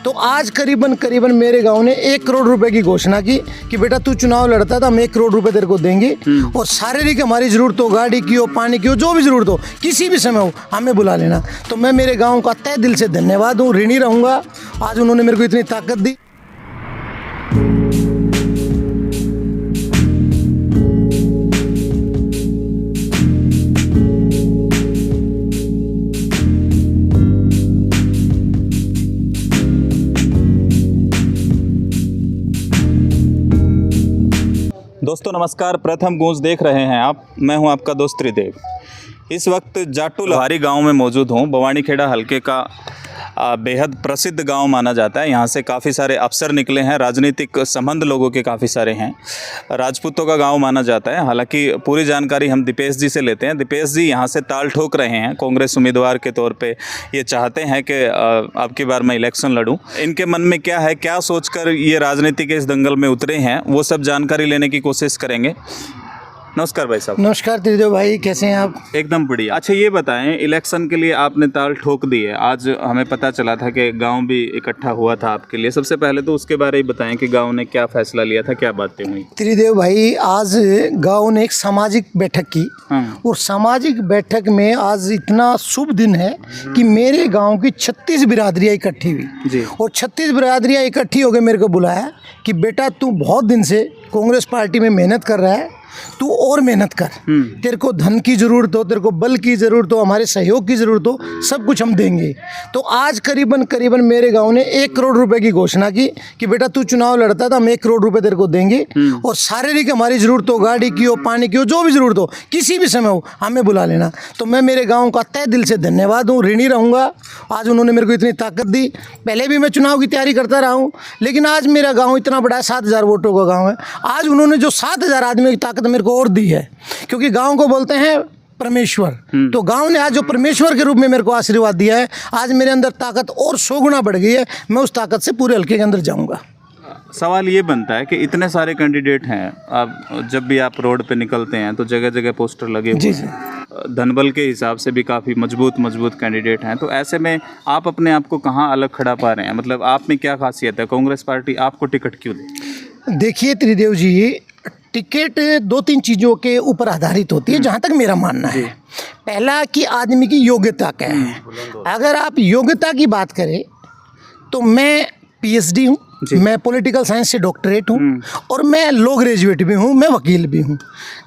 तो आज करीबन करीबन मेरे गांव ने 1 करोड़ रुपए की घोषणा की कि बेटा तू चुनाव लड़ता तो हम 1 करोड़ रुपए तेरे को देंगे और शारीरिक हमारी जरूरत हो, गाड़ी की हो, पानी की हो, जो भी जरूरत हो, किसी भी समय हो, हमें बुला लेना। तो मैं मेरे गाँव का तहे दिल से धन्यवाद हूँ, ऋणी रहूँगा। आज उन्होंने मेरे को इतनी ताकत दी। दोस्तों नमस्कार, प्रथम गूंज देख रहे हैं आप। मैं हूं आपका दोस्त त्रिदेव। इस वक्त जाटू लहारी गांव में मौजूद हूं। बवानीखेड़ा हलके का बेहद प्रसिद्ध गांव माना जाता है। यहां से काफ़ी सारे अफसर निकले हैं, राजनीतिक संबंध लोगों के काफ़ी सारे हैं। राजपूतों का गांव माना जाता है। हालांकि पूरी जानकारी हम दीपेश जी से लेते हैं। दीपेश जी यहां से ताल ठोक रहे हैं, कांग्रेस उम्मीदवार के तौर पे ये चाहते हैं कि अब की बार मैं इलेक्शन लड़ूं। इनके मन में क्या है, क्या सोचकर ये राजनीति के इस दंगल में उतरे हैं, वो सब जानकारी लेने की कोशिश करेंगे। नमस्कार भाई साहब। नमस्कार त्रिदेव भाई, कैसे हैं आप? एकदम बढ़िया। अच्छा ये बताएं, इलेक्शन के लिए आपने ताल ठोक दी है। आज हमें पता चला था कि गांव भी इकट्ठा हुआ था आपके लिए। सबसे पहले तो उसके बारे में बताएं कि गांव ने क्या फैसला लिया था, क्या बातें हुई। त्रिदेव भाई, आज गांव ने एक सामाजिक बैठक की और सामाजिक बैठक में आज इतना शुभ दिन है कि मेरे गाँव की 36 बिरादरियाँ इकट्ठी हुई और 36 बिरादरियाँ इकट्ठी होकर मेरे को बुलाया कि बेटा तू बहुत दिन से कांग्रेस पार्टी में मेहनत कर रहा है, तू और मेहनत कर। तेरे को धन की ज़रूरत हो, तेरे को बल की ज़रूरत हो, हमारे सहयोग की ज़रूरत हो, सब कुछ हम देंगे। तो आज करीबन करीबन मेरे गांव ने 1 करोड़ रुपए की घोषणा की कि बेटा तू चुनाव लड़ता तो हम 1 करोड़ रुपए तेरे को देंगे और शारीरिक हमारी ज़रूरत हो, गाड़ी की हो, पानी की हो, जो भी ज़रूरत हो, किसी भी समय हो, हमें बुला लेना। तो मैं मेरे गाँव का तहे दिल से धन्यवाद हूँ, ऋणी रहूँगा। आज उन्होंने मेरे को इतनी ताकत दी। पहले भी मैं चुनाव की तैयारी करता रहा हूँ, लेकिन आज मेरा गाँव इतना बड़ा है, 7,000 वोटों का गाँव है। आज उन्होंने जो 7,000 आदमी की ताकत मेरे को और दी है, क्योंकि गांव को बोलते हैं परमेश्वर। तो गांव ने आज जो परमेश्वर के रूप में मेरे को आशीर्वाद दिया है, आज मेरे अंदर ताकत और 100 गुना बढ़ गई है। मैं उस ताकत से पूरे हल्के के अंदर जाऊंगा। सवाल ये बनता है कि इतने सारे कैंडिडेट हैं, आप जब भी आप रोड पे निकलते हैं तो जगह जगह पोस्टर लगे हुए हैं। धनबल के हिसाब से भी काफ़ी मजबूत कैंडिडेट हैं। तो ऐसे में आप अपने आप को कहाँ अलग खड़ा पा रहे हैं? मतलब आप में क्या खासियत है? कांग्रेस पार्टी आपको टिकट क्यों दे? देखिए त्रिदेव जी, टिकट 2-3 चीज़ों के ऊपर आधारित होती है, जहाँ तक मेरा मानना है। पहला कि आदमी की योग्यता क्या है। अगर आप योग्यता की बात करें तो मैं PhD हूँ, मैं पॉलिटिकल साइंस से डॉक्टरेट हूँ और मैं लॉ ग्रेजुएट भी हूँ, मैं वकील भी हूँ।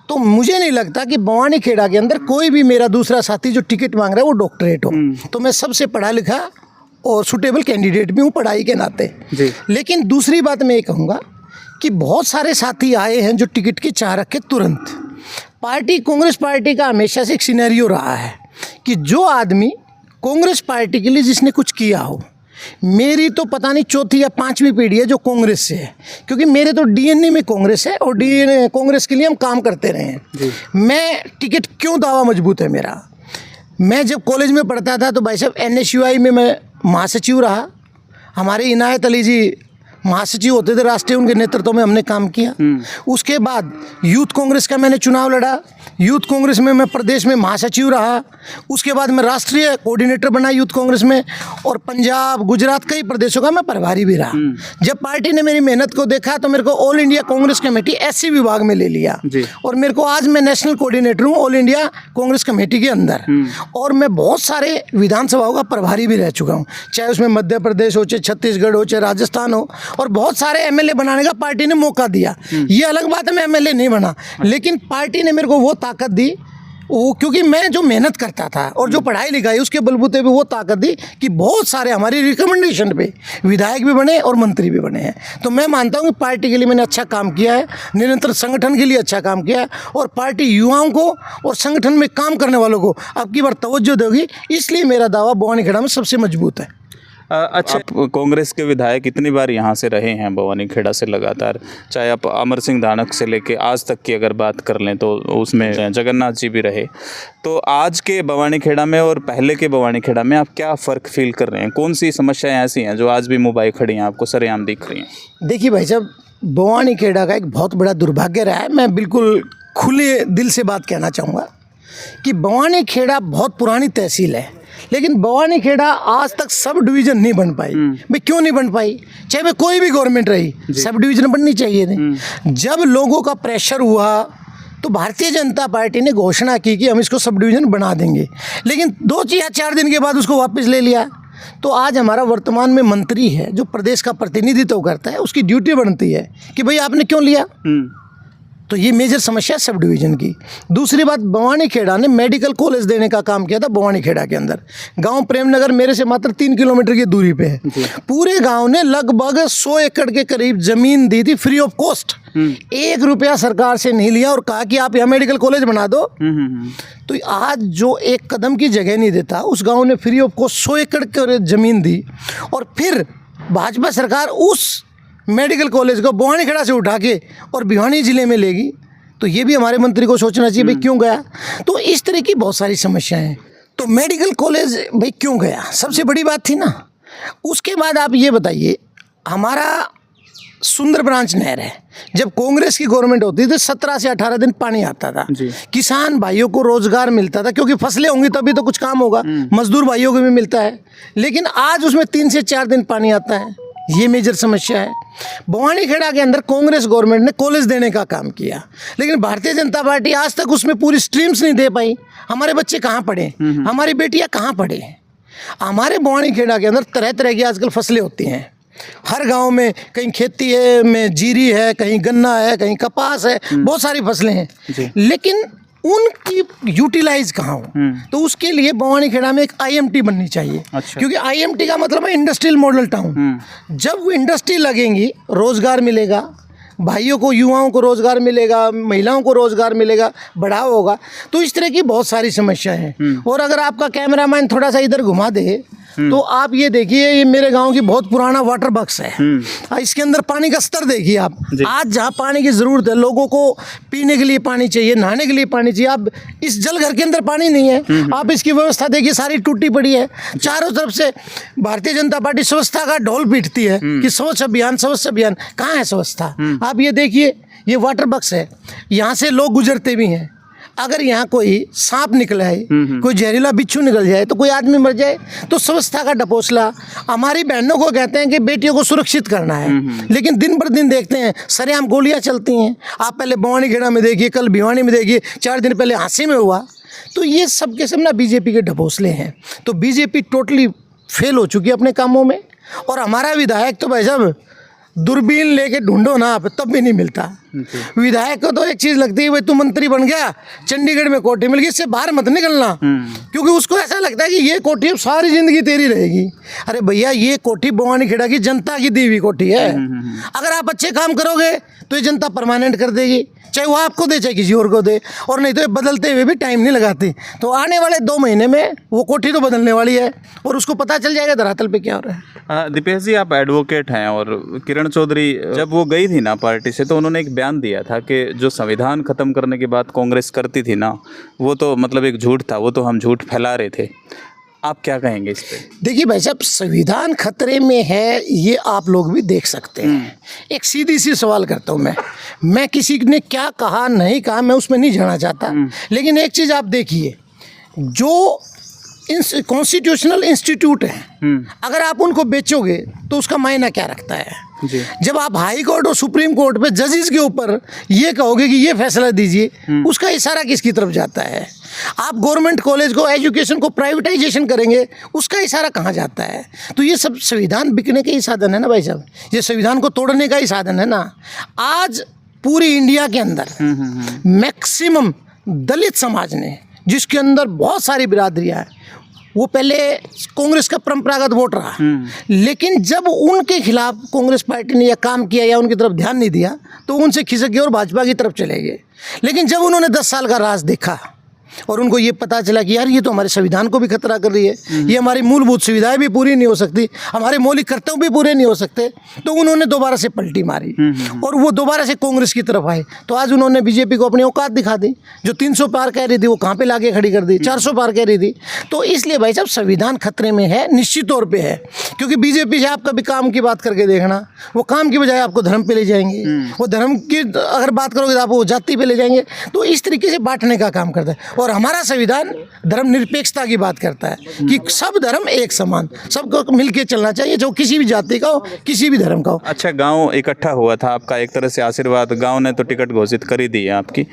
तो मुझे नहीं लगता कि बवानीखेड़ा के अंदर कोई भी मेरा दूसरा साथी जो टिकट मांग रहा है वो डॉक्टरेट हो। तो मैं सबसे पढ़ा लिखा और सुटेबल कैंडिडेट भी हूँ पढ़ाई के नाते। लेकिन दूसरी बात मैं ये कहूँगा कि बहुत सारे साथी आए हैं जो टिकट की चाह रखे तुरंत। पार्टी कांग्रेस पार्टी का हमेशा से एक सिनेरियो रहा है कि जो आदमी कांग्रेस पार्टी के लिए जिसने कुछ किया हो, मेरी तो पता नहीं 4थी या 5वीं पीढ़ी है जो कांग्रेस से है, क्योंकि मेरे तो DNA में कांग्रेस है और DNA कांग्रेस के लिए हम काम करते रहे हैं। मैं टिकट क्यों दावा मजबूत है मेरा। मैं जब कॉलेज में पढ़ता था तो भाई साहब NSUI में मैं महासचिव रहा। हमारे इनायत अली जी महासचिव होते थे राष्ट्रीय, उनके नेतृत्व में हमने काम किया। उसके बाद यूथ कांग्रेस का मैंने चुनाव लड़ा। यूथ कांग्रेस में मैं प्रदेश में महासचिव रहा। उसके बाद मैं राष्ट्रीय कोऑर्डिनेटर बना यूथ कांग्रेस में और पंजाब, गुजरात, कई प्रदेशों का मैं प्रभारी भी रहा। जब पार्टी ने मेरी मेहनत को देखा तो मेरे को all India Congress committee SC विभाग में ले लिया और मेरे को आज मैं नेशनल कोऑर्डिनेटर हूँ ऑल इंडिया कांग्रेस कमेटी के अंदर। और मैं बहुत सारे विधानसभाओं का प्रभारी भी रह चुका हूँ, चाहे उसमें मध्य प्रदेश हो, चाहे छत्तीसगढ़ हो, चाहे राजस्थान हो। और बहुत सारे MLA बनाने का पार्टी ने मौका दिया। ये अलग बात है मैं MLA नहीं बना, लेकिन पार्टी ने मेरे को वो ताकत दी, वो क्योंकि मैं जो मेहनत करता था और जो पढ़ाई लिखाई उसके बलबूते पे वो ताकत दी कि बहुत सारे हमारी रिकमेंडेशन पे विधायक भी बने और मंत्री भी बने हैं। तो मैं मानता हूँ कि पार्टी के लिए मैंने अच्छा काम किया है, निरंतर संगठन के लिए अच्छा काम किया है और पार्टी युवाओं को और संगठन में काम करने वालों को अब की बार तवज्जो देगी। इसलिए मेरा दावा बवानीखेड़ा में सबसे मजबूत है। अच्छा, कांग्रेस के विधायक कितनी बार यहाँ से रहे हैं बवानीखेड़ा से लगातार, चाहे आप अमर सिंह धानक से लेके आज तक की अगर बात कर लें तो उसमें जगन्नाथ जी भी रहे। तो आज के बवानीखेड़ा में और पहले के बवानीखेड़ा में आप क्या फ़र्क फील कर रहे हैं? कौन सी समस्याएं ऐसी हैं जो आज भी मुंबई खड़ी हैं, आपको सरेआम दिख रही हैं? देखिए भाई साहब, बवानीखेड़ा का एक बहुत बड़ा दुर्भाग्य रहा है। मैं बिल्कुल खुले दिल से बात कहना चाहूँगा कि बवानीखेड़ा बहुत पुरानी तहसील है। लेकिन बवानी खेड़ा आज तक सब डिवीजन नहीं बन पाई। भाई क्यों नहीं बन पाई? चाहे भाई कोई भी गवर्नमेंट रही, सब डिवीजन बननी चाहिए थी। जब लोगों का प्रेशर हुआ तो भारतीय जनता पार्टी ने घोषणा की कि हम इसको सब डिवीजन बना देंगे, लेकिन 2 या 4 दिन के बाद उसको वापस ले लिया। तो आज हमारा वर्तमान में मंत्री है जो प्रदेश का प्रतिनिधित्व करता है, उसकी ड्यूटी बनती है कि भाई आपने क्यों लिया। तो ये मेजर समस्या है सब डिवीज़न की। दूसरी बात, बवानी खेड़ा ने मेडिकल कॉलेज देने का काम किया था। बवानी खेड़ा के अंदर गांव प्रेमनगर मेरे से मात्र 3 किलोमीटर की दूरी पे है। पूरे गांव ने लगभग 100 एकड़ के करीब ज़मीन दी थी फ्री ऑफ कॉस्ट। 1 रुपया सरकार से नहीं लिया और कहा कि आप यहाँ मेडिकल कॉलेज बना दो। तो आज जो एक कदम की जगह नहीं देता, उस गाँव ने फ्री ऑफ कॉस्ट 100 एकड़ की ज़मीन दी और फिर भाजपा सरकार उस मेडिकल कॉलेज को बवानी खेड़ा से उठा के और भिवानी ज़िले में लेगी। तो ये भी हमारे मंत्री को सोचना चाहिए भाई क्यों गया। तो इस तरह की बहुत सारी समस्याएं हैं। तो मेडिकल कॉलेज भाई क्यों गया, सबसे बड़ी बात थी ना। उसके बाद आप ये बताइए, हमारा सुंदर ब्रांच नहर है, जब कांग्रेस की गवर्नमेंट होती थी 17 से 18 दिन पानी आता था। किसान भाइयों को रोजगार मिलता था, क्योंकि फसलें होंगी तभी तो कुछ काम होगा। मजदूर भाइयों को भी मिलता है, लेकिन आज उसमें 3 से 4 दिन पानी आता है। ये मेजर समस्या है। बवानी खेड़ा के अंदर कांग्रेस गवर्नमेंट ने कॉलेज देने का काम किया, लेकिन भारतीय जनता पार्टी आज तक उसमें पूरी स्ट्रीम्स नहीं दे पाई। हमारे बच्चे कहाँ पढ़े, हमारी बेटियाँ कहाँ पढ़े। हमारे बवानी खेड़ा के अंदर तरह तरह की आजकल फसलें होती हैं। हर गांव में कहीं खेती है, में जीरी है, कहीं गन्ना है, कहीं कपास है, बहुत सारी फसलें हैं, लेकिन उनकी यूटिलाइज कहाँ हो। तो उसके लिए बवानी खेड़ा में एक IMT बननी चाहिए। अच्छा। क्योंकि IMT का मतलब है इंडस्ट्रियल मॉडल टाउन। जब वो इंडस्ट्री लगेंगी, रोजगार मिलेगा, भाइयों को, युवाओं को रोजगार मिलेगा, महिलाओं को रोजगार मिलेगा, बढ़ावा होगा। तो इस तरह की बहुत सारी समस्याएं हैं। और अगर आपका कैमरामैन थोड़ा सा इधर घुमा दे तो आप ये देखिए, ये मेरे गांव की बहुत पुराना वाटर बॉक्स है। इसके अंदर पानी का स्तर देखिए आप। आज जहाँ पानी की ज़रूरत है, लोगों को पीने के लिए पानी चाहिए, नहाने के लिए पानी चाहिए, आप इस जल घर के अंदर पानी नहीं है। आप इसकी व्यवस्था देखिए, सारी टूटी पड़ी है। चारों तरफ से भारतीय जनता पार्टी स्वच्छता का ढोल पीटती है कि स्वच्छ अभियान, स्वच्छ अभियान। कहाँ है स्वच्छता? आप ये देखिए, ये वाटर बॉक्स है, यहाँ से लोग गुजरते भी हैं। अगर यहाँ कोई सांप निकल आए, कोई जहरीला बिच्छू निकल जाए, तो कोई आदमी मर जाए, तो स्वच्छता का ढपोसला। हमारी बहनों को कहते हैं कि बेटियों को सुरक्षित करना है, लेकिन दिन पर दिन देखते हैं सरेआम गोलियां चलती हैं। आप पहले बवानी खेड़ा में देखिए, कल भिवानी में देखिए, 4 दिन पहले हांसी में हुआ। तो ये सब के सब ना बीजेपी के ढपोसले हैं। तो बीजेपी टोटली फेल हो चुकी है अपने कामों में। और हमारा विधायक तो भाई साहब दूरबीन लेके ढूंढो ना आप, तब भी नहीं मिलता। विधायक को तो एक चीज़ लगती है, भाई तू मंत्री बन गया, चंडीगढ़ में कोठी मिल गई, इससे बाहर मत निकलना। क्योंकि उसको ऐसा लगता है कि ये कोठी अब सारी जिंदगी तेरी रहेगी। अरे भैया, ये कोठी बवानी खेड़ा की जनता की दी हुई कोठी है। अगर आप अच्छे काम करोगे तो ये जनता परमानेंट कर देगी, चाहे वो आपको दे चाहे किसी और को दे। और नहीं तो ये बदलते हुए भी टाइम नहीं लगाती। तो आने वाले 2 महीने में वो कोठी तो बदलने वाली है और उसको पता चल जाएगा धरातल पे क्या हो रहा है। दीपेश जी, आप एडवोकेट हैं, और किरण चौधरी जब वो गई थी ना पार्टी से, तो उन्होंने एक बयान दिया था कि जो संविधान ख़त्म करने की बात कांग्रेस करती थी ना, वो तो मतलब एक झूठ था, वो तो हम झूठ फैला रहे थे। आप क्या कहेंगे इस पे? देखिए भाई साहब, संविधान खतरे में है, ये आप लोग भी देख सकते हैं। एक सीधी सी सवाल करता हूँ मैं किसी ने क्या कहा नहीं कहा, मैं उसमें नहीं जाना चाहता, लेकिन एक चीज़ आप देखिए, जो कॉन्स्टिट्यूशनल इंस्टीट्यूट हैं, अगर आप उनको बेचोगे तो उसका मायना क्या रखता है? जब आप हाई कोर्ट और सुप्रीम कोर्ट पे जजेस के ऊपर ये कहोगे कि ये फैसला दीजिए, उसका इशारा किसकी तरफ जाता है? आप गवर्नमेंट कॉलेज को, एजुकेशन को प्राइवेटाइजेशन करेंगे, उसका इशारा कहाँ जाता है? तो ये सब संविधान बिकने के ही साधन है ना भाई साहब, ये संविधान को तोड़ने का ही साधन है ना। आज पूरी इंडिया के अंदर मैक्सिमम दलित समाज ने, जिसके अंदर बहुत सारी बिरादरियाँ हैं, वो पहले कांग्रेस का परंपरागत वोट रहा, लेकिन जब उनके खिलाफ कांग्रेस पार्टी ने यह काम किया या उनकी तरफ ध्यान नहीं दिया, तो उनसे खिसक गए और भाजपा की तरफ चले गए। लेकिन जब उन्होंने 10 साल का राज देखा और उनको ये पता चला कि यार ये तो हमारे संविधान को भी खतरा कर रही है, ये हमारी मूलभूत सुविधाएं भी पूरी नहीं हो सकती, हमारे मौलिक कर्तव्य भी पूरे नहीं हो सकते, तो उन्होंने दोबारा से पलटी मारी और वो दोबारा से कांग्रेस की तरफ आए। तो आज उन्होंने बीजेपी को अपनी औकात दिखा दी। जो 300 पार कह रही थी वो कहाँ पे लाके खड़ी कर दी, 400 पार कह रही थी। तो इसलिए भाई साहब संविधान खतरे में है, निश्चित तौर पर है। क्योंकि बीजेपी से आप कभी काम की बात करके देखना, वो काम की बजाय आपको धर्म पे ले जाएंगे, वो धर्म की अगर बात करोगे तो आपको जाति पे ले जाएंगे। तो इस तरीके से बांटने का काम करता है। और हमारा संविधान धर्मनिरपेक्षता की बात करता है कि सब धर्म एक समान, सबको मिलके चलना चाहिए, जो किसी भी जाति का हो, किसी भी धर्म का हो। अच्छा, गांव इकट्ठा हुआ था, आपका एक तरह से आशीर्वाद, गांव ने तो टिकट घोषित कर ही दी है आपकी।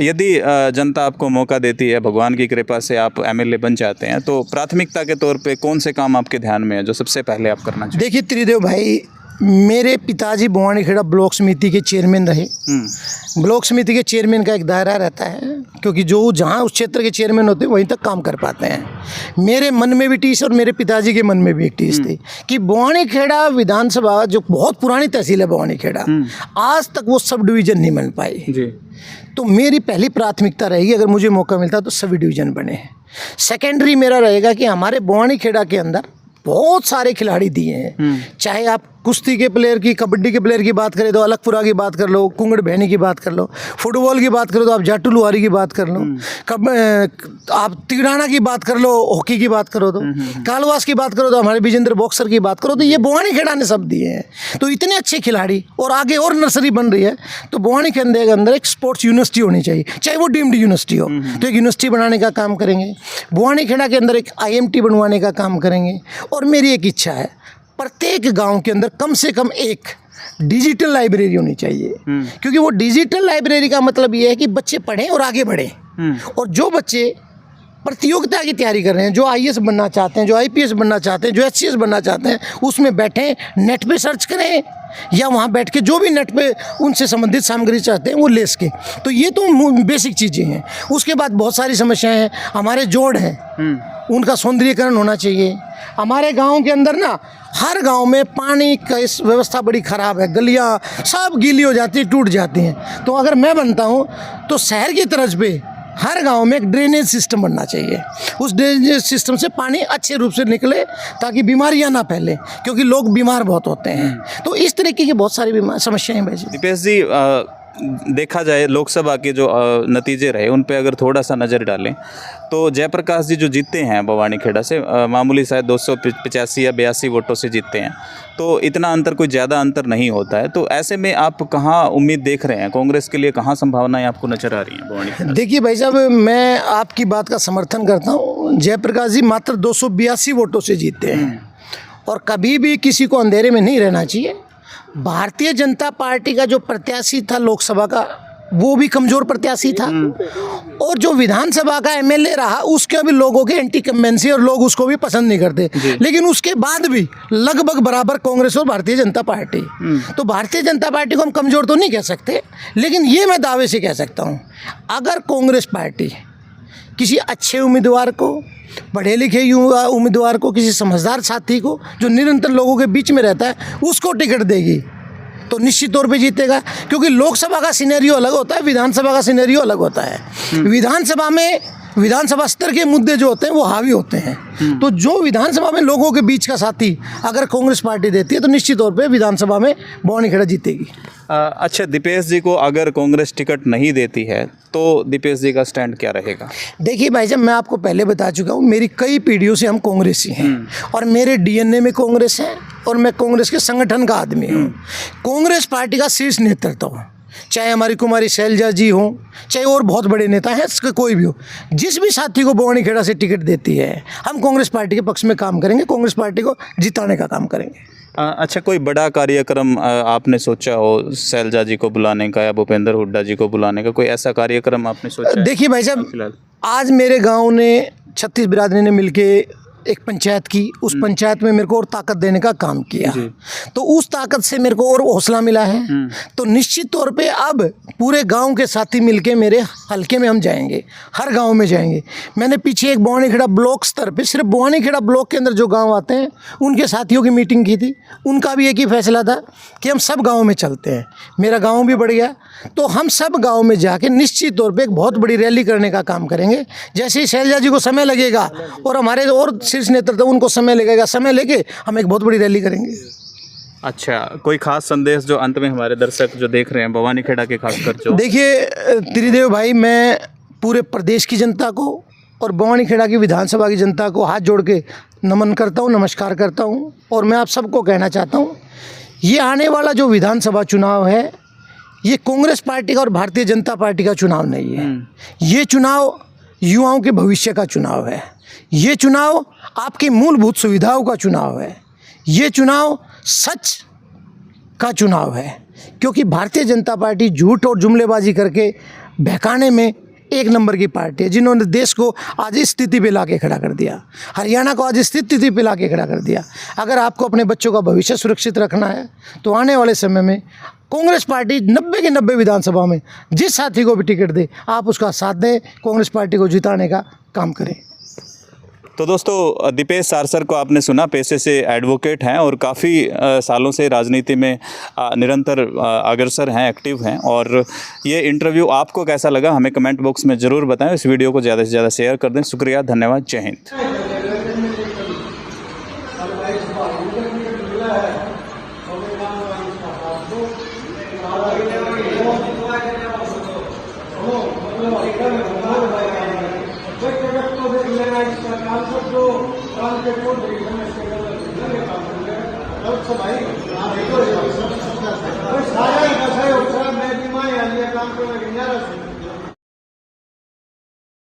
यदि जनता आपको मौका देती है, भगवान की कृपा से आप एमएलए बन जाते हैं, तो प्राथमिकता के तौर पे कौन से काम आपके ध्यान में है जो सबसे पहले आप करना चाहिए? देखिए त्रिदेव भाई, मेरे पिताजी बवानीखेड़ा ब्लॉक समिति के चेयरमैन रहे। ब्लॉक समिति के चेयरमैन का एक दायरा रहता है, क्योंकि जो जहाँ उस क्षेत्र के चेयरमैन होते हैं वहीं तक काम कर पाते हैं। मेरे मन में भी टीस और मेरे पिताजी के मन में भी एक टीस थी कि बवानीखेड़ा विधानसभा जो बहुत पुरानी तहसील है बवानीखेड़ा, आज तक वो सब डिवीज़न नहीं बन पाई जी। तो मेरी पहली प्राथमिकता रहेगी, अगर मुझे मौका मिलता तो सभी डिवीज़न बने। सेकेंडरी मेरा रहेगा कि हमारे बवानीखेड़ा के अंदर बहुत सारे खिलाड़ी दिए हैं, चाहे आप कुश्ती के प्लेयर की, कबड्डी के प्लेयर की बात करें तो अलगपुरा की बात कर लो, कुंगड़ बहनी की बात कर लो, फुटबॉल की बात करो तो आप जाटू लुहारी की बात कर लो, आप तिगड़ाना की बात कर लो, हॉकी की बात करो तो, कालवास की बात करो तो हमारे विजेंद्र बॉक्सर की बात करो तो ये बवानीखेड़ा ने सब दिए हैं। तो इतने अच्छे खिलाड़ी, और आगे और नर्सरी बन रही है, तो बवानीखेड़ा के अंदर एक स्पोर्ट्स यूनिवर्सिटी होनी चाहिए, चाहे वो डीम्ड यूनिवर्सिटी हो, तो एक यूनिवर्सिटी बनाने का काम करेंगे। बवानीखेड़ा के अंदर एक IMT बनवाने का काम करेंगे। और मेरी एक इच्छा है, प्रत्येक गांव के अंदर कम से कम एक डिजिटल लाइब्रेरी होनी चाहिए, क्योंकि वो डिजिटल लाइब्रेरी का मतलब ये है कि बच्चे पढ़ें और आगे बढ़ें। और जो बच्चे प्रतियोगिता की तैयारी कर रहे हैं, जो IAS बनना चाहते हैं, जो IPS बनना चाहते हैं, जो HCS बनना चाहते हैं, उसमें बैठें, नेट पे सर्च करें, या वहाँ बैठ के जो भी नेट पे उनसे संबंधित सामग्री चाहते हैं वो ले सकें। तो ये तो बेसिक चीज़ें हैं। उसके बाद बहुत सारी समस्याएं हैं, हमारे जोड़ हैं, उनका सौंदर्यीकरण होना चाहिए। हमारे गांव के अंदर ना, हर गांव में पानी का इस व्यवस्था बड़ी ख़राब है, गलियां सब गीली हो जाती, टूट जाती हैं। तो अगर मैं बनता हूं तो शहर की तर्ज पे हर गांव में एक ड्रेनेज सिस्टम बनना चाहिए। उस ड्रेनेज सिस्टम से पानी अच्छे रूप से निकले ताकि बीमारियां ना फैलें, क्योंकि लोग बीमार बहुत होते हैं। तो इस तरीके की बहुत सारी समस्याएं भाई जी। दीपेश जी, देखा जाए लोकसभा के जो नतीजे रहे उन पे अगर थोड़ा सा नज़र डालें तो जयप्रकाश जी जो जीते हैं बवानीखेड़ा से, मामूली शायद 285 या 82 वोटों से जीते हैं, तो इतना अंतर, कोई ज़्यादा अंतर नहीं होता है। तो ऐसे में आप कहाँ उम्मीद देख रहे हैं, कांग्रेस के लिए कहाँ संभावनाएं आपको नजर आ रही हैं बवानीखेड़ा? देखिए भाई साहब, मैं आपकी बात का समर्थन करता हूँ। जयप्रकाश जी मात्र 282 वोटों से जीते हैं, और कभी भी किसी को अंधेरे में नहीं रहना चाहिए। भारतीय जनता पार्टी का जो प्रत्याशी था लोकसभा का, वो भी कमज़ोर प्रत्याशी था, और जो विधानसभा का MLA रहा उसके भी लोगों के एंटी कम्बेंसी, और लोग उसको भी पसंद नहीं करते। लेकिन उसके बाद भी लगभग बराबर कांग्रेस और भारतीय जनता पार्टी। तो भारतीय जनता पार्टी को हम कमज़ोर तो नहीं कह सकते, लेकिन ये मैं दावे से कह सकता हूँ, अगर कांग्रेस पार्टी किसी अच्छे उम्मीदवार को, पढ़े लिखे युवा उम्मीदवार को, किसी समझदार साथी को जो निरंतर लोगों के बीच में रहता है, उसको टिकट देगी तो निश्चित तौर पे जीतेगा। क्योंकि लोकसभा का सिनेरियो अलग होता है, विधानसभा का सिनेरियो अलग होता है। विधानसभा में विधानसभा स्तर के मुद्दे जो होते हैं वो हावी होते हैं। तो जो विधानसभा में लोगों के बीच का साथी अगर कांग्रेस पार्टी देती है तो निश्चित तौर पे विधानसभा में बवानीखेड़ा जीतेगी। अच्छा, दीपेश जी को अगर कांग्रेस टिकट नहीं देती है तो दीपेश जी का स्टैंड क्या रहेगा? देखिए भाई साहब, मैं आपको पहले बता चुका हूँ, मेरी कई पीढ़ियों से हम कांग्रेसी हैं, और मेरे DNA में कांग्रेस है, और मैं कांग्रेस के संगठन का आदमी हूँ। कांग्रेस पार्टी का शीर्ष नेतृत्व, चाहे हमारी कुमारी शैलजा जी हो, चाहे और बहुत बड़े नेता हैं, कोई भी हो, जिस भी साथी को बवानीखेड़ा से टिकट देती है, हम कांग्रेस पार्टी के पक्ष में काम करेंगे, कांग्रेस पार्टी को जिताने का काम करेंगे। अच्छा, कोई बड़ा कार्यक्रम आपने सोचा हो शैलजा जी को बुलाने का या भूपेंद्र हुड्डा जी को बुलाने का, कोई ऐसा कार्यक्रम आपने सोचा है? देखिए भाई साहब, आज मेरे गांव ने 36 बिरादरी ने मिलके एक पंचायत की, उस पंचायत में मेरे को और ताकत देने का काम किया, तो उस ताकत से मेरे को और हौसला मिला है। तो निश्चित तौर पे अब पूरे गांव के साथी मिलके मेरे हलके में हम जाएंगे, हर गांव में जाएंगे। मैंने पीछे एक बवानीखेड़ा ब्लॉक स्तर पे, सिर्फ बवानीखेड़ा ब्लॉक के अंदर जो गांव आते हैं उनके साथियों की मीटिंग की थी, उनका भी एक ही फैसला था कि हम सब गाँव में चलते हैं। मेरा गाँव भी बढ़ गया, तो हम सब गाँव में जाके निश्चित तौर पर एक बहुत बड़ी रैली करने का काम करेंगे। जैसे ही शैलजा जी को समय लगेगा और हमारे और शीर्ष नेतृत्व उनको समय लगेगा, समय लेके हम एक बहुत बड़ी रैली करेंगे। अच्छा, कोई खास संदेश जो अंत में हमारे दर्शक जो देख रहे हैं बवानीखेड़ा के खासकर जो? देखिए त्रिदेव भाई, मैं पूरे प्रदेश की जनता को और बवानीखेड़ा की विधानसभा की जनता को हाथ जोड़ के नमन करता हूँ, नमस्कार करता हूँ। और मैं आप सबको कहना चाहता हूँ, ये आने वाला जो विधानसभा चुनाव है, ये कांग्रेस पार्टी का और भारतीय जनता पार्टी का चुनाव नहीं है। ये चुनाव युवाओं के भविष्य का चुनाव है। ये चुनाव आपकी मूलभूत सुविधाओं का चुनाव है। ये चुनाव सच का चुनाव है, क्योंकि भारतीय जनता पार्टी झूठ और जुमलेबाजी करके बहकाने में एक नंबर की पार्टी है, जिन्होंने देश को आज इस स्थिति पे लाके खड़ा कर दिया, हरियाणा को आज इस स्थिति पे लाके खड़ा कर दिया। अगर आपको अपने बच्चों का भविष्य सुरक्षित रखना है तो आने वाले समय में कांग्रेस पार्टी 90 के 90 विधानसभा में जिस साथी को भी टिकट दे, आप उसका साथ दें, कांग्रेस पार्टी को जिताने का काम करें। तो दोस्तों, दीपेश सारसर को आपने सुना, पेशे से एडवोकेट हैं और काफ़ी सालों से राजनीति में निरंतर अग्रसर हैं, एक्टिव हैं। और ये इंटरव्यू आपको कैसा लगा हमें कमेंट बॉक्स में ज़रूर बताएं। इस वीडियो को ज़्यादा से ज़्यादा शेयर कर दें। शुक्रिया, धन्यवाद, जय हिंद। भाई